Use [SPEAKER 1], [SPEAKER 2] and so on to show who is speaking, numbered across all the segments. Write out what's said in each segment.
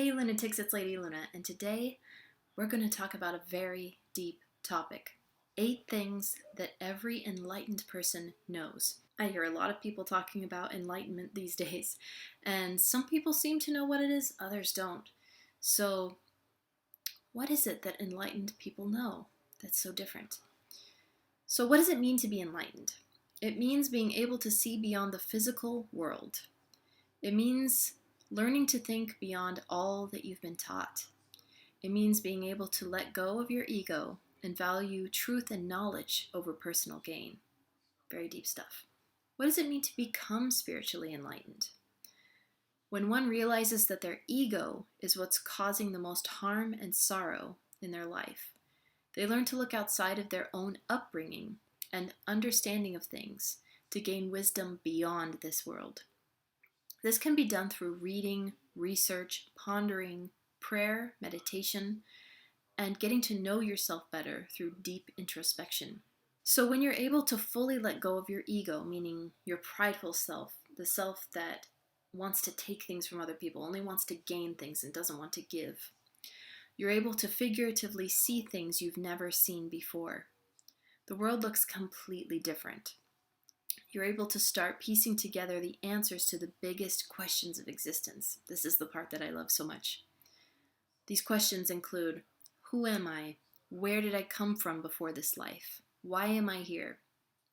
[SPEAKER 1] Hey lunatics, it's Lady Luna, and today we're going to talk about a very deep topic. 8 things that every enlightened person knows. I hear a lot of people talking about enlightenment these days, and some people seem to know what it is, others don't. So, what is it that enlightened people know that's so different? So, what does it mean to be enlightened? It means being able to see beyond the physical world. It means learning to think beyond all that you've been taught. It means being able to let go of your ego and value truth and knowledge over personal gain. Very deep stuff. What does it mean to become spiritually enlightened? When one realizes that their ego is what's causing the most harm and sorrow in their life, they learn to look outside of their own upbringing and understanding of things to gain wisdom beyond this world. This can be done through reading, research, pondering, prayer, meditation, and getting to know yourself better through deep introspection. So when you're able to fully let go of your ego, meaning your prideful self, the self that wants to take things from other people, only wants to gain things and doesn't want to give, you're able to figuratively see things you've never seen before. The world looks completely different. You're able to start piecing together the answers to the biggest questions of existence. This is the part that I love so much. These questions include, who am I? Where did I come from before this life? Why am I here?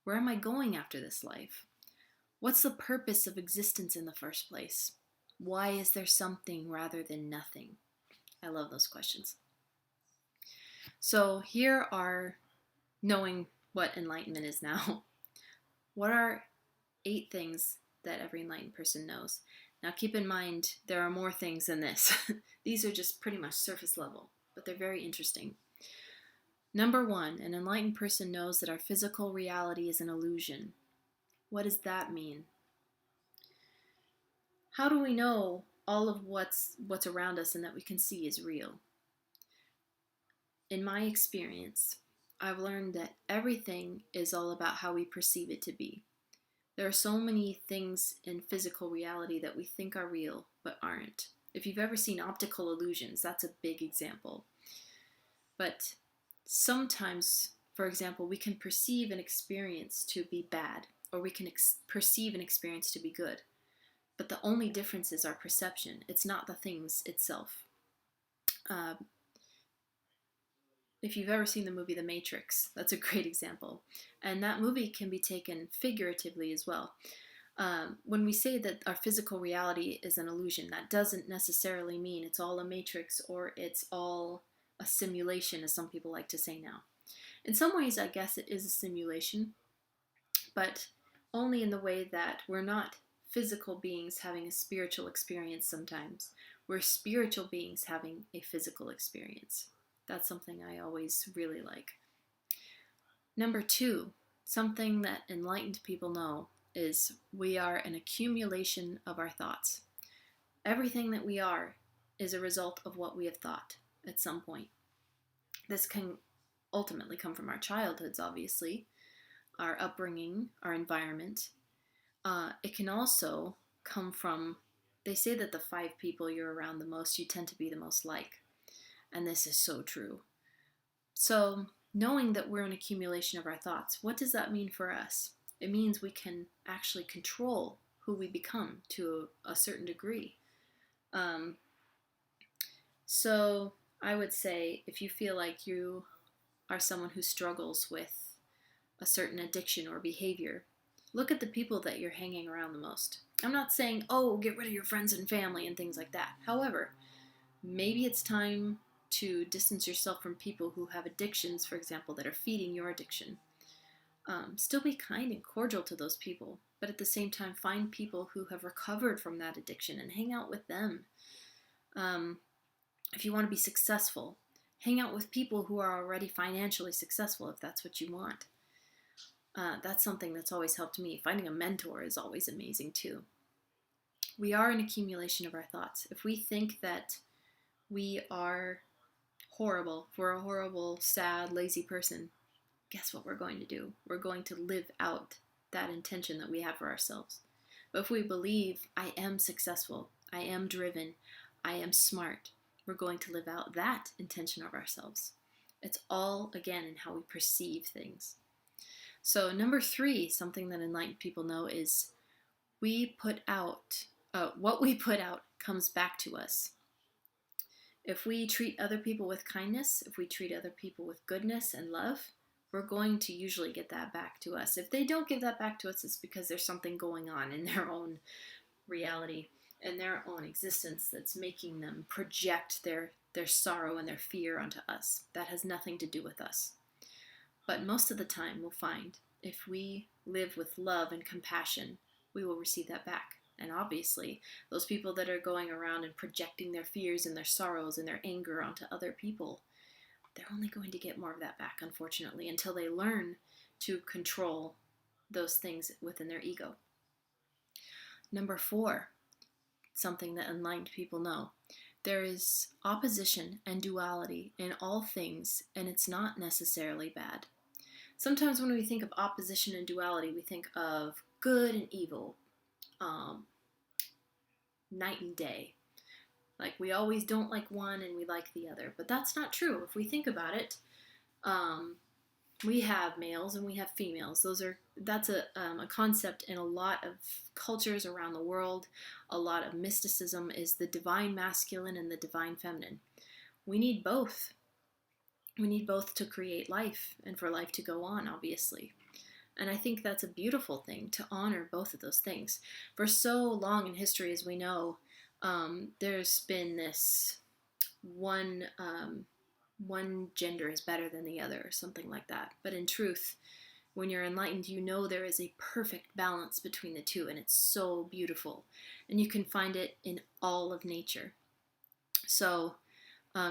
[SPEAKER 1] Where am I going after this life? What's the purpose of existence in the first place? Why is there something rather than nothing? I love those questions. So here are knowing what enlightenment is now. What are 8 things that every enlightened person knows? Now keep in mind, there are more things than this. These are just pretty much surface level, but they're very interesting. Number 1, an enlightened person knows that our physical reality is an illusion. What does that mean? How do we know all of what's around us and that we can see is real? In my experience, I've learned that everything is all about how we perceive it to be. There are so many things in physical reality that we think are real, but aren't. If you've ever seen optical illusions, that's a big example. But sometimes, for example, we can perceive an experience to be bad, or we can perceive an experience to be good. But the only difference is our perception. It's not the things itself. If you've ever seen the movie The Matrix, that's a great example. And that movie can be taken figuratively as well. When we say that our physical reality is an illusion, that doesn't necessarily mean it's all a matrix or it's all a simulation, as some people like to say now. In some ways, I guess it is a simulation, but only in the way that we're not physical beings having a spiritual experience sometimes. We're spiritual beings having a physical experience. That's something I always really like. Number 2, something that enlightened people know is we are an accumulation of our thoughts. Everything that we are is a result of what we have thought at some point. This can ultimately come from our childhoods, obviously, our upbringing, our environment. It can also come from, they say that the 5 people you're around the most, you tend to be the most like. And this is so true. So, knowing that we're an accumulation of our thoughts, what does that mean for us? It means we can actually control who we become to a certain degree. So, I would say if you feel like you are someone who struggles with a certain addiction or behavior, look at the people that you're hanging around the most. I'm not saying, oh, get rid of your friends and family and things like that. However, maybe it's time to distance yourself from people who have addictions, for example, that are feeding your addiction. Still be kind and cordial to those people, but at the same time find people who have recovered from that addiction and hang out with them. If you want to be successful, hang out with people who are already financially successful if that's what you want. That's something that's always helped me. Finding a mentor is always amazing too. We are an accumulation of our thoughts. If we think that we are horrible, if we're a horrible, sad, lazy person, guess what we're going to do? We're going to live out that intention that we have for ourselves. But if we believe, I am successful, I am driven, I am smart. We're going to live out that intention of ourselves. It's all, again, in how we perceive things. So number 3, something that enlightened people know is what we put out comes back to us. If we treat other people with kindness, if we treat other people with goodness and love, we're going to usually get that back to us. If they don't give that back to us, it's because there's something going on in their own reality and their own existence that's making them project their sorrow and their fear onto us. That has nothing to do with us. But most of the time, we'll find if we live with love and compassion, we will receive that back. And obviously, those people that are going around and projecting their fears and their sorrows and their anger onto other people, they're only going to get more of that back, unfortunately, until they learn to control those things within their ego. Number 4, something that enlightened people know. There is opposition and duality in all things, and it's not necessarily bad. Sometimes when we think of opposition and duality, we think of good and evil, night and day. Like we always don't like one and we like the other. But that's not true. If we think about it, we have males and we have females. That's a concept in a lot of cultures around the world. A lot of mysticism is the divine masculine and the divine feminine. We need both. We need both to create life and for life to go on, obviously. And I think that's a beautiful thing, to honor both of those things. For so long in history, as we know, there's been this one gender is better than the other, or something like that. But in truth, when you're enlightened, you know there is a perfect balance between the two, and it's so beautiful. And you can find it in all of nature. So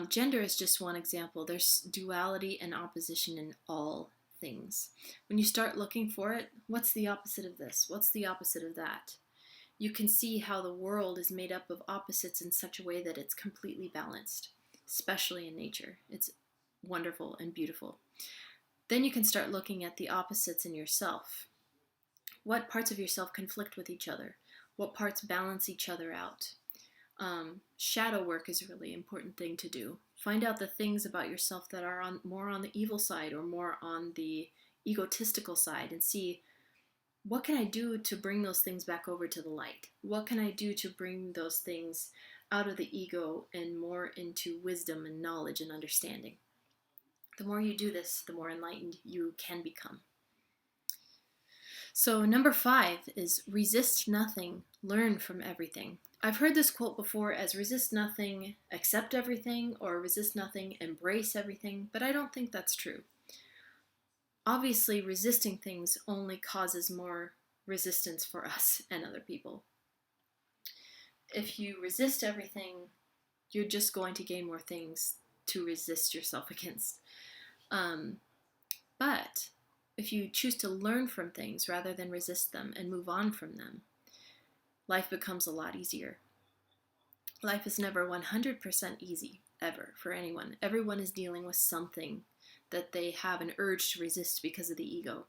[SPEAKER 1] gender is just one example. There's duality and opposition in all things. When you start looking for it, what's the opposite of this? What's the opposite of that? You can see how the world is made up of opposites in such a way that it's completely balanced, especially in nature. It's wonderful and beautiful. Then you can start looking at the opposites in yourself. What parts of yourself conflict with each other? What parts balance each other out? Shadow work is a really important thing to do. Find out the things about yourself that are more on the evil side or more on the egotistical side, and see, what can I do to bring those things back over to the light? What can I do to bring those things out of the ego and more into wisdom and knowledge and understanding? The more you do this, the more enlightened you can become. So number 5 is resist nothing, learn from everything. I've heard this quote before as resist nothing, accept everything, or resist nothing, embrace everything, but I don't think that's true. Obviously, resisting things only causes more resistance for us and other people. If you resist everything, you're just going to gain more things to resist yourself against. But if you choose to learn from things rather than resist them and move on from them, life becomes a lot easier. Life is never 100% easy, ever, for anyone. Everyone is dealing with something that they have an urge to resist because of the ego.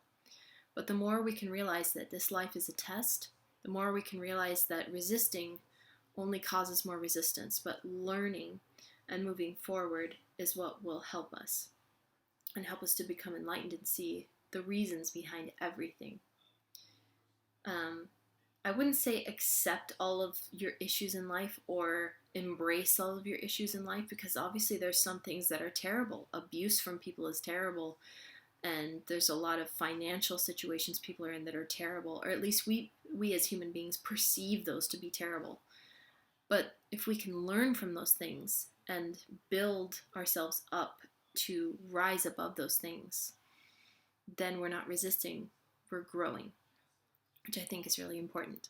[SPEAKER 1] But the more we can realize that this life is a test, the more we can realize that resisting only causes more resistance, but learning and moving forward is what will help us and help us to become enlightened and see the reasons behind everything. I wouldn't say accept all of your issues in life or embrace all of your issues in life, because obviously there's some things that are terrible. Abuse from people is terrible, and there's a lot of financial situations people are in that are terrible, or at least we as human beings perceive those to be terrible. But if we can learn from those things and build ourselves up to rise above those things, then we're not resisting, we're growing, which I think is really important.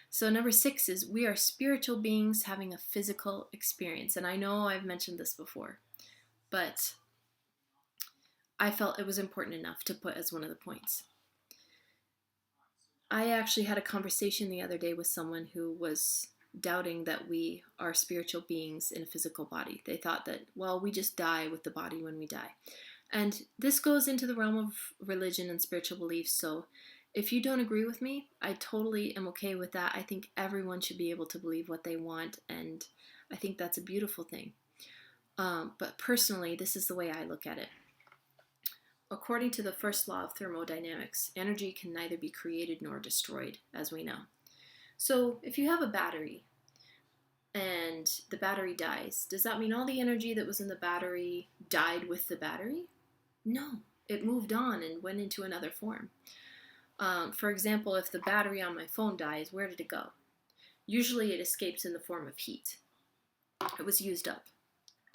[SPEAKER 1] So number 6 is we are spiritual beings having a physical experience. And I know I've mentioned this before, but I felt it was important enough to put as one of the points. I actually had a conversation the other day with someone who was doubting that we are spiritual beings in a physical body. They thought that, well, we just die with the body when we die. And this goes into the realm of religion and spiritual beliefs, so if you don't agree with me, I totally am okay with that. I think everyone should be able to believe what they want, and I think that's a beautiful thing. But personally, this is the way I look at it. According to the first law of thermodynamics, energy can neither be created nor destroyed, as we know. So if you have a battery and the battery dies, does that mean all the energy that was in the battery died with the battery? No, it moved on and went into another form. For example, if the battery on my phone dies, where did it go? Usually it escapes in the form of heat. It was used up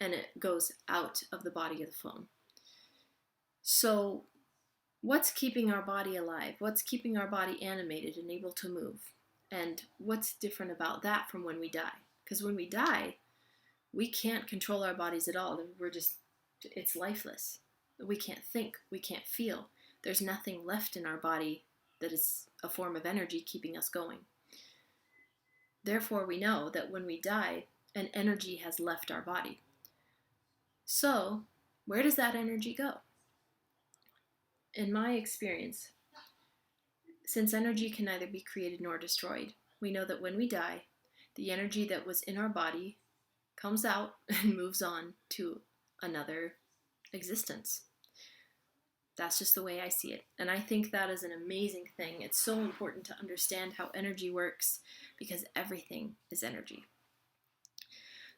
[SPEAKER 1] and it goes out of the body of the phone. So what's keeping our body alive? What's keeping our body animated and able to move? And what's different about that from when we die? Because when we die, we can't control our bodies at all. It's lifeless. We can't think, we can't feel. There's nothing left in our body that is a form of energy keeping us going. Therefore, we know that when we die, an energy has left our body. So, where does that energy go? In my experience, since energy can neither be created nor destroyed, we know that when we die, the energy that was in our body comes out and moves on to another existence. That's just the way I see it. And I think that is an amazing thing. It's so important to understand how energy works because everything is energy.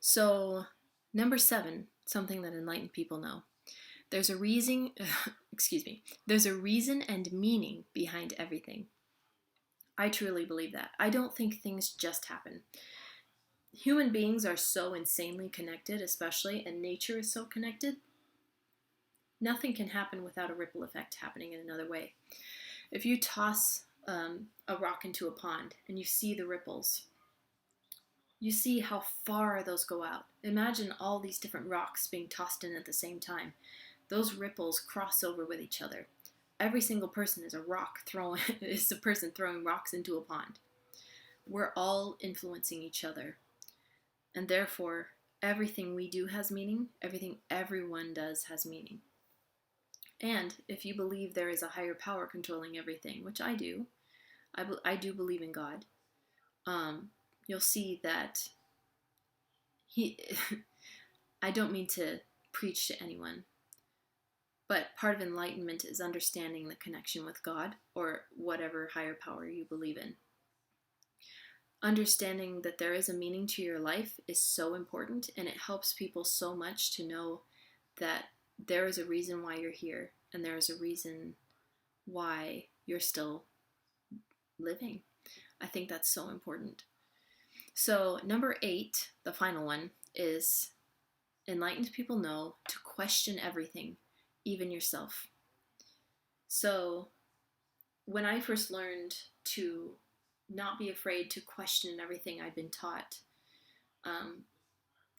[SPEAKER 1] So, number 7, something that enlightened people know. There's a reason, there's a reason and meaning behind everything. I truly believe that. I don't think things just happen. Human beings are so insanely connected, especially, and nature is so connected. Nothing can happen without a ripple effect happening in another way. If you toss a rock into a pond and you see the ripples, you see how far those go out. Imagine all these different rocks being tossed in at the same time. Those ripples cross over with each other. Every single person is a person throwing rocks into a pond. We're all influencing each other. And therefore, everything we do has meaning. Everything everyone does has meaning. And if you believe there is a higher power controlling everything, which I do, I do believe in God, you'll see that I don't mean to preach to anyone, but part of enlightenment is understanding the connection with God or whatever higher power you believe in. Understanding that there is a meaning to your life is so important, and it helps people so much to know that there is a reason why you're here, and there is a reason why you're still living. I think that's so important. So number 8, the final one, is enlightened people know to question everything, even yourself. So when I first learned to not be afraid to question everything I've been taught,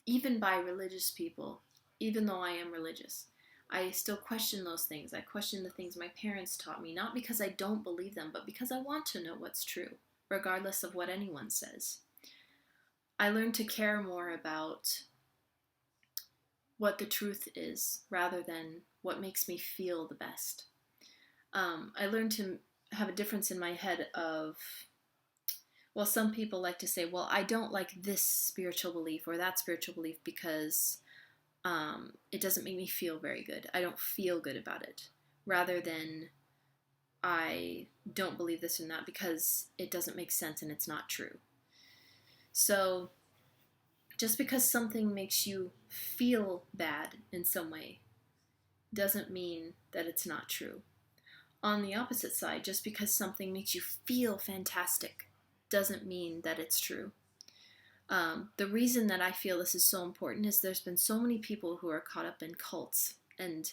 [SPEAKER 1] even by religious people, even though I am religious, I still question those things. I question the things my parents taught me, not because I don't believe them, but because I want to know what's true, regardless of what anyone says. I learned to care more about what the truth is rather than what makes me feel the best. I learned to have a difference in my head of, well, some people like to say, well, I don't like this spiritual belief or that spiritual belief because it doesn't make me feel very good. I don't feel good about it. Rather than I don't believe this and that because it doesn't make sense and it's not true. So just because something makes you feel bad in some way doesn't mean that it's not true. On the opposite side, just because something makes you feel fantastic doesn't mean that it's true. The reason that I feel this is so important is there's been so many people who are caught up in cults and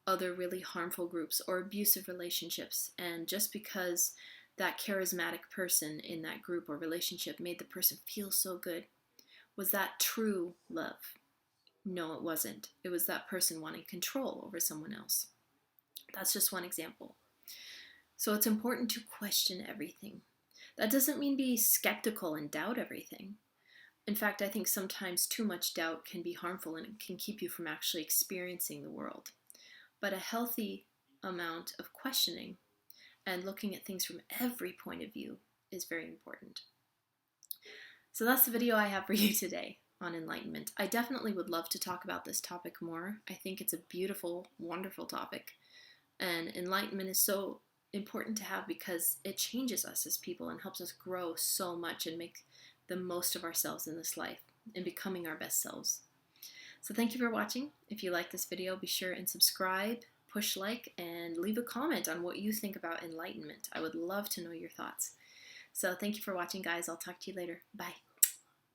[SPEAKER 1] other really harmful groups or abusive relationships, and just because that charismatic person in that group or relationship made the person feel so good, was that true love? No, it wasn't. It was that person wanting control over someone else. That's just one example. So it's important to question everything. That doesn't mean be skeptical and doubt everything. In fact, I think sometimes too much doubt can be harmful and it can keep you from actually experiencing the world. But a healthy amount of questioning and looking at things from every point of view is very important. So that's the video I have for you today. on enlightenment. I definitely would love to talk about this topic more. I think it's a beautiful, wonderful topic. And enlightenment is so important to have because it changes us as people and helps us grow so much and make the most of ourselves in this life and becoming our best selves. So thank you for watching. If you like this video, be sure and subscribe, push like, and leave a comment on what you think about enlightenment. I would love to know your thoughts. So thank you for watching, guys. I'll talk to you later. Bye.